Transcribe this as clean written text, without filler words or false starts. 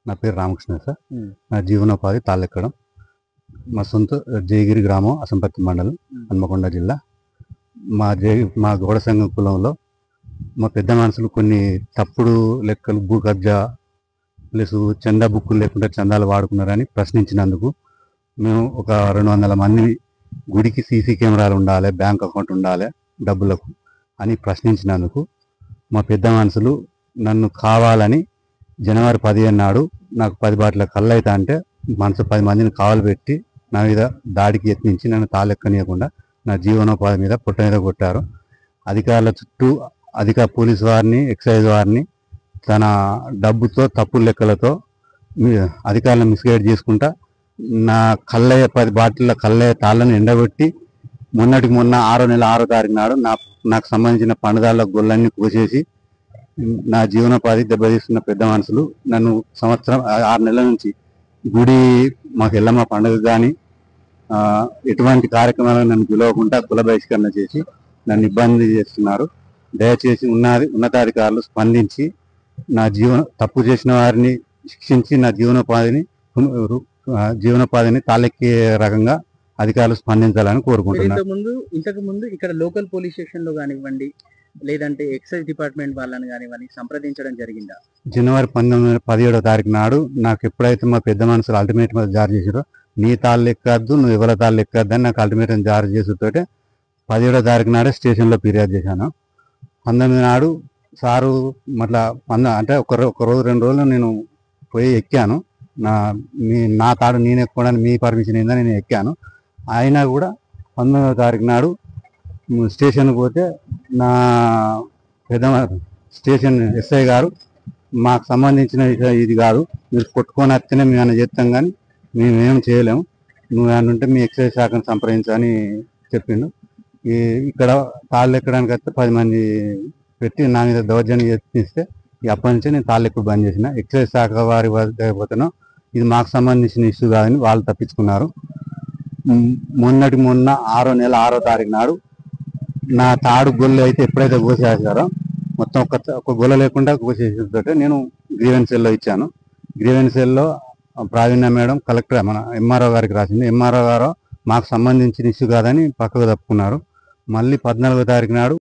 నా పేరు రామకృష్ణ సార్. నా జీవనోపాధి తాళ్ళెక్కడం. మా సొంత జయగిరి గ్రామం, అసంపత్తి మండలం, హన్మకొండ జిల్లా. మా గౌడ సంఘం కులంలో మా పెద్ద మనుషులు కొన్ని తప్పుడు లెక్కలు, భూ కబ్జా ప్లస్ చందా బుక్కులు లేకుండా చందాలు వాడుకున్నారని ప్రశ్నించినందుకు మేము ఒక 200 మంది గుడికి సీసీ కెమెరాలు ఉండాలి, బ్యాంక్ అకౌంట్ ఉండాలి డబ్బులకు అని ప్రశ్నించినందుకు మా పెద్ద మనుషులు నన్ను కావాలని జనవరి 15 నాడు నాకు 10 బాటిల కళ్ళు అవుతా అంటే మనసు 10 మందిని కావలిపెట్టి నా మీద దాడికి యత్నించి నన్ను తాళెక్కనీయకుండా నా జీవనోపాధి మీద పుట్ట మీద కొట్టారు. అధికారుల చుట్టూ పోలీసు వారిని, ఎక్సైజ్ వారిని తన డబ్బుతో, తప్పుడు లెక్కలతో అధికారులను మిస్గైడ్ చేసుకుంటా నా కళ్ళయ్య 10 బాటిళ్ళ కళ్ళయ్య తాళ్ళను ఎండబెట్టి మొన్నటికి మొన్న 6వ నెల 6వ తారీఖు నాడు నాకు సంబంధించిన పండుదాళ్ళ గొల్లన్నీ కోసేసి నా జీవనోపాధి దెబ్బతీస్తున్న పెద్ద మనుషులు నన్ను సంవత్సరం 6 నెలల నుంచి గుడి మాకు ఎల్లమ్మ పండుగ కానీ ఎటువంటి కార్యక్రమాలను నన్ను పిలవకుండా కుల బహిష్కరణ చేసి నన్ను ఇబ్బంది చేస్తున్నారు. దయచేసి ఉన్నతాధికారులు స్పందించి నా తప్పు చేసిన వారిని శిక్షించి నా జీవనోపాధిని తాళెక్కే రకంగా అధికారులు స్పందించాలని కోరుకుంటున్నారు. ఇంతకు ముందు ఇక్కడ లోకల్ పోలీస్ స్టేషన్ లో కానివ్వండి, లేదంటే ఎక్సైజ్ డిపార్ట్మెంట్ వాళ్ళని కానివ్వండి సంప్రదించడం జరిగిందా? జనవరి 17వ తారీఖు నాడు నాకు ఎప్పుడైతే మా పెద్ద మనుషులు అల్టిమేటం జారీ చేసారో, నీ తాళ్ళు ఎక్కద్దు, నువ్వు ఎవరి తాళ్ళు ఎక్కద్దు అని నాకు అల్టిమేటం జారీ చేసేతోటే 17వ తారీఖు నాడే స్టేషన్లో ఫిర్యాదు చేశాను. 19 నాడు సారు మళ్ళా అంటే ఒక రోజు 2 రోజులు నేను పోయి ఎక్కాను. నా తాడు నేను ఎక్కోవడానికి మీ పర్మిషన్ ఏందని నేను ఎక్కాను. అయినా కూడా 19వ తారీఖు నాడు స్టేషన్కి పోతే నా పెద్ద స్టేషన్ ఎస్ఐ గారు మాకు సంబంధించిన ఇది కాదు, మీరు కొట్టుకొని వస్తేనే మేము ఏమైనా చేస్తాం కానీ మేమేం చేయలేము, నువ్వు ఏమైనా ఉంటే మీ ఎక్సైజ్ శాఖను సంప్రదించని చెప్పిండు. ఇక్కడ తాళ్ళు ఎక్కడానికి వస్తే 10 మంది పెట్టి నా మీద దౌర్జన్యం యత్నిస్తే అప్పటి నుంచి నేను తాళ్ళు ఎక్కువ బంద్ చేసిన. ఎక్సైజ్ శాఖ వారి పోతేనో ఇది మాకు సంబంధించిన ఇష్యూ కాదని వాళ్ళు తప్పించుకున్నారు. మొన్న 6వ నెల 6వ తారీఖు నాడు నా తాడు గొల్లు అయితే ఎప్పుడైతే కోసేసారో మొత్తం ఒక గొల్ల లేకుండా కోసేసేటట్టు నేను గ్రీవెన్స్ సెల్లో ఇచ్చాను. గ్రీవెన్స్ సెల్లో ప్రావీణ్య మేడం కలెక్టర్ మన ఎంఆర్ఓ గారికి రాసింది. ఎంఆర్ఓ గారు మాకు సంబంధించిన ఇష్యూ కాదని పక్కకు తప్పుకున్నారు. మళ్ళీ 14వ తారీఖు నాడు